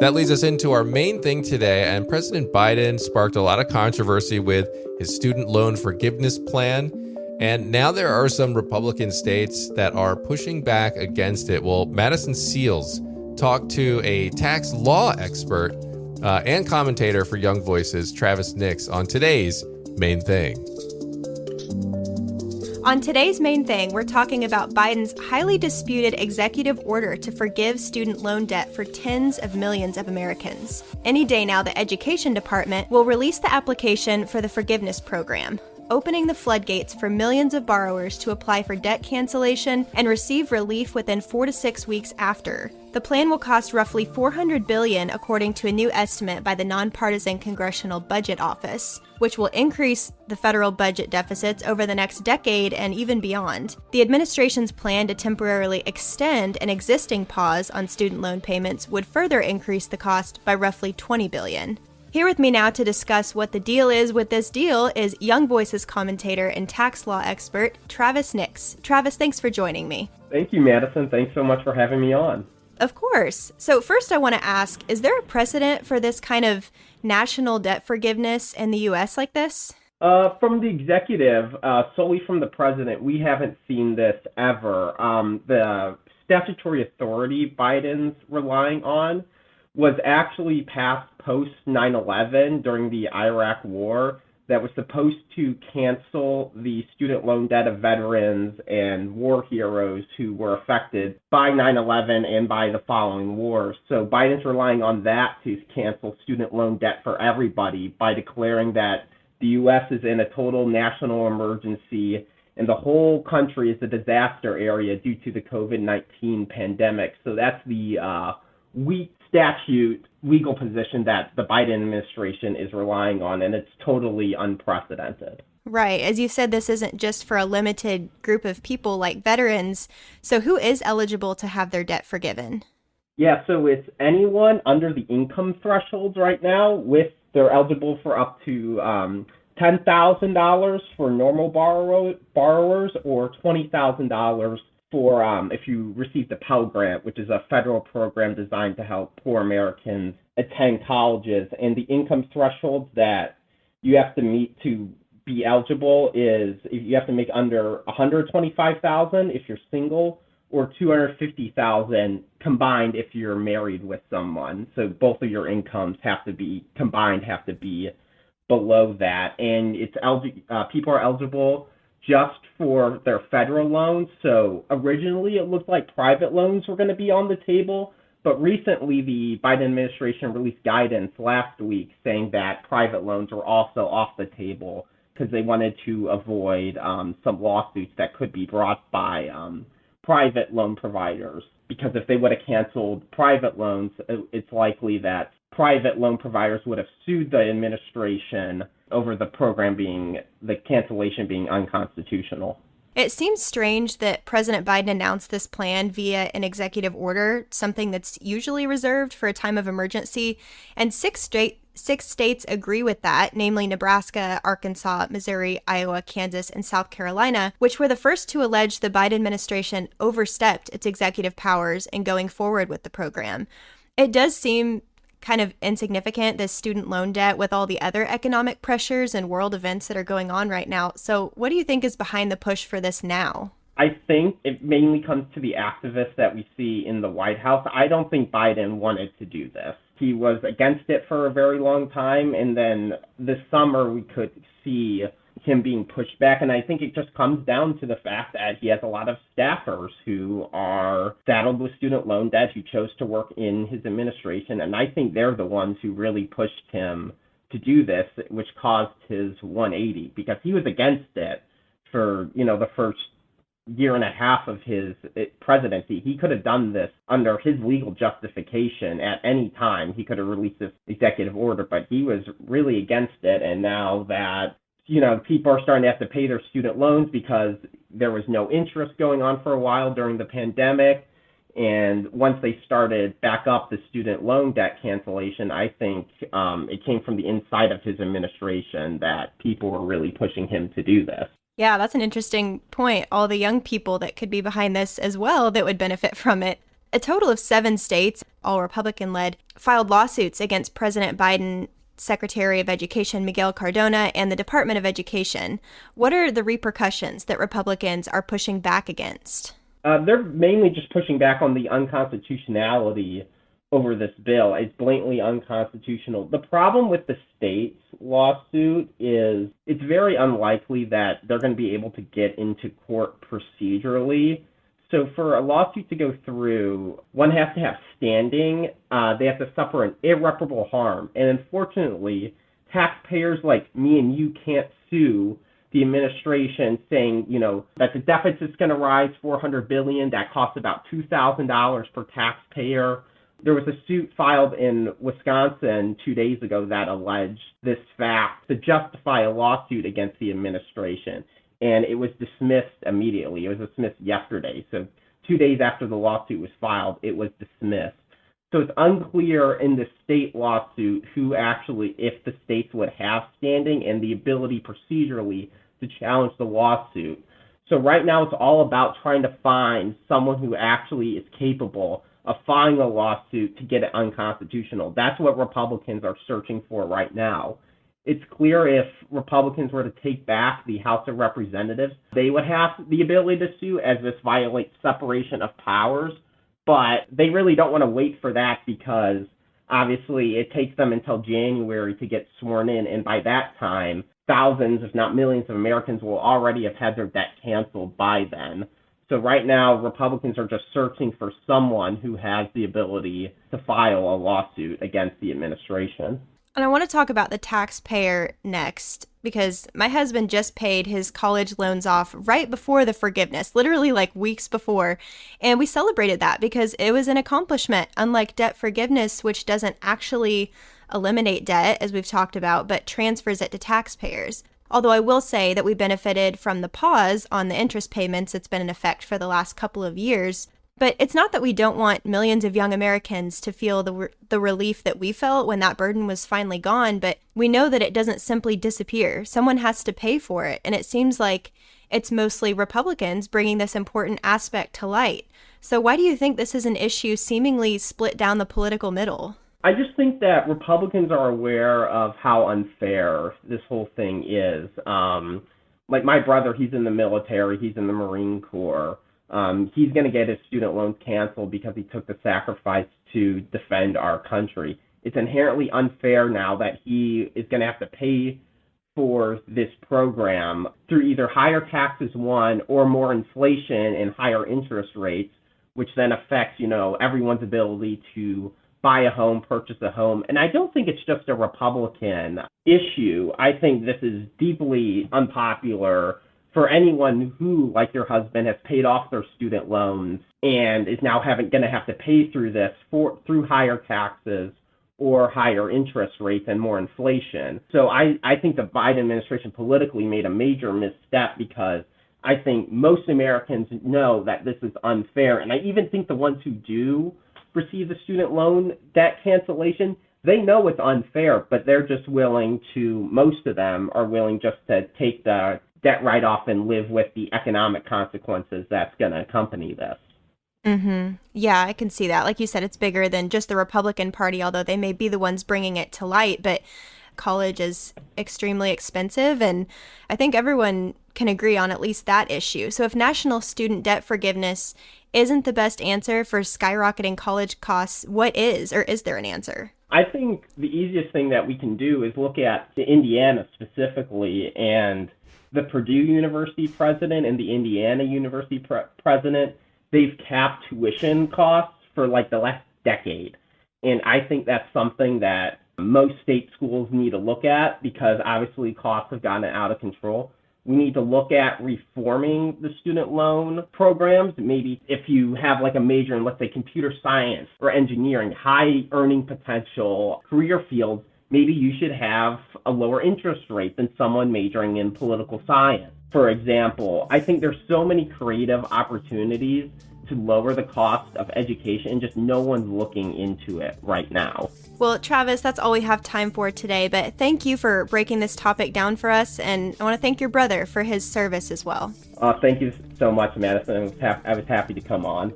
That leads us into our main thing today, and President Biden sparked a lot of controversy with his student loan forgiveness plan, and now there are some Republican states that are pushing back against it. Well, Madison Seals talked to a tax law expert and commentator for Young Voices, Travis Nix, on today's Main Thing. On today's Main Thing, we're talking about Biden's highly disputed executive order to forgive student loan debt for tens of millions of Americans. Any day now, the Education Department will release the application for the forgiveness program, opening the floodgates for millions of borrowers to apply for debt cancellation and receive relief within 4 to 6 weeks after. The plan will cost roughly $400 billion, according to a new estimate by the Nonpartisan Congressional Budget Office, which will increase the federal budget deficits over the next decade and even beyond. The administration's plan to temporarily extend an existing pause on student loan payments would further increase the cost by roughly $20 billion. Here with me now to discuss what the deal is with this deal is Young Voices commentator and tax law expert, Travis Nix. Travis, thanks for joining me. Thank you, Madison. Thanks so much for having me on. Of course. So first I want to ask, is there a precedent for this kind of national debt forgiveness in the U.S. like this? From the executive, solely from the president, we haven't seen this ever. The statutory authority Biden's relying on was actually passed post 9/11 during the Iraq War that was supposed to cancel the student loan debt of veterans and war heroes who were affected by 9/11 and by the following wars. So Biden's relying on that to cancel student loan debt for everybody by declaring that the U.S. is in a total national emergency and the whole country is a disaster area due to the COVID-19 pandemic. So that's the weak statute legal position that the Biden administration is relying on, and it's totally unprecedented. Right. As you said, this isn't just for a limited group of people like veterans. So who is eligible to have their debt forgiven? Yeah, so it's anyone under the income thresholds right now. They're eligible for up to $10,000 for normal borrowers or $20,000 for if you receive the Pell Grant, which is a federal program designed to help poor Americans attend colleges. And the income thresholds that you have to meet to be eligible is if you have to make under $125,000 if you're single, or $250,000 combined if you're married with someone. So both of your incomes have to be below that. And it's people are eligible just for their federal loans. So originally it looked like private loans were going to be on the table, but recently the Biden administration released guidance last week saying that private loans were also off the table because they wanted to avoid some lawsuits that could be brought by private loan providers. Because if they would have canceled private loans, it's likely that private loan providers would have sued the administration over the cancellation being unconstitutional. It seems strange that President Biden announced this plan via an executive order, something that's usually reserved for a time of emergency, and six states agree with that, namely Nebraska, Arkansas, Missouri, Iowa, Kansas, and South Carolina, which were the first to allege the Biden administration overstepped its executive powers in going forward with the program. It does seem kind of insignificant, this student loan debt, with all the other economic pressures and world events that are going on right now. So what do you think is behind the push for this now? I think it mainly comes to the activists that we see in the White House. I don't think Biden wanted to do this. He was against it for a very long time, and then this summer we could see him being pushed back. And I think it just comes down to the fact that he has a lot of staffers who are saddled with student loan debt who chose to work in his administration. And I think they're the ones who really pushed him to do this, which caused his 180, because he was against it for, the first year and a half of his presidency. He could have done this under his legal justification at any time. He could have released this executive order, but he was really against it. And now that people are starting to have to pay their student loans because there was no interest going on for a while during the pandemic. And once they started back up the student loan debt cancellation, I think it came from the inside of his administration that people were really pushing him to do this. Yeah, that's an interesting point. All the young people that could be behind this as well that would benefit from it. A total of 7 states, all Republican-led, filed lawsuits against President Biden, Secretary of Education Miguel Cardona, and the Department of Education. What are the repercussions that Republicans are pushing back against? They're mainly just pushing back on the unconstitutionality over this bill. It's blatantly unconstitutional. The problem with the state's lawsuit is it's very unlikely that they're going to be able to get into court procedurally. So for a lawsuit to go through, one has to have standing. They have to suffer an irreparable harm. And unfortunately, taxpayers like me and you can't sue the administration saying, that the deficit's going to rise $400 billion. That costs about $2,000 per taxpayer. There was a suit filed in Wisconsin 2 days ago that alleged this fact to justify a lawsuit against the administration. And it was dismissed immediately. It was dismissed yesterday. So 2 days after the lawsuit was filed, it was dismissed. So it's unclear in the state lawsuit who actually, if the states would have standing and the ability procedurally to challenge the lawsuit. So right now it's all about trying to find someone who actually is capable of filing a lawsuit to get it unconstitutional. That's what Republicans are searching for right now. It's clear if Republicans were to take back the House of Representatives, they would have the ability to sue, as this violates separation of powers. But they really don't want to wait for that because obviously it takes them until January to get sworn in. And by that time, thousands, if not millions of Americans will already have had their debt canceled by then. So right now, Republicans are just searching for someone who has the ability to file a lawsuit against the administration. And I want to talk about the taxpayer next, because my husband just paid his college loans off right before the forgiveness, literally like weeks before. And we celebrated that because it was an accomplishment, unlike debt forgiveness, which doesn't actually eliminate debt, as we've talked about, but transfers it to taxpayers. Although I will say that we benefited from the pause on the interest payments that's been in effect for the last couple of years. But it's not that we don't want millions of young Americans to feel the relief that we felt when that burden was finally gone, but we know that it doesn't simply disappear. Someone has to pay for it, and it seems like it's mostly Republicans bringing this important aspect to light. So why do you think this is an issue seemingly split down the political middle? I just think that Republicans are aware of how unfair this whole thing is. Like my brother, he's in the military, he's in the Marine Corps. He's going to get his student loans canceled because he took the sacrifice to defend our country. It's inherently unfair now that he is going to have to pay for this program through either higher taxes, one, or more inflation and higher interest rates, which then affects, everyone's ability to buy a home, purchase a home. And I don't think it's just a Republican issue. I think this is deeply unpopular for anyone who, like your husband, has paid off their student loans and is now going to have to pay through this through higher taxes or higher interest rates and more inflation. So I think the Biden administration politically made a major misstep because I think most Americans know that this is unfair. And I even think the ones who do receive the student loan debt cancellation, they know it's unfair, but they're just most of them are willing just to take the debt write-off and live with the economic consequences that's going to accompany this. Mm-hmm. Yeah, I can see that. Like you said, it's bigger than just the Republican Party, although they may be the ones bringing it to light, but college is extremely expensive, and I think everyone can agree on at least that issue. So if national student debt forgiveness isn't the best answer for skyrocketing college costs, what is, or is there an answer? I think the easiest thing that we can do is look at Indiana specifically, and the Purdue University president and the Indiana University president, they've capped tuition costs for like the last decade. And I think that's something that most state schools need to look at because obviously costs have gotten out of control. We need to look at reforming the student loan programs. Maybe if you have like a major in, let's say, computer science or engineering, high earning potential career fields, maybe you should have a lower interest rate than someone majoring in political science. For example, I think there's so many creative opportunities to lower the cost of education, and just no one's looking into it right now. Well, Travis, that's all we have time for today, but thank you for breaking this topic down for us, and I want to thank your brother for his service as well. Thank you so much, Madison. I was happy to come on.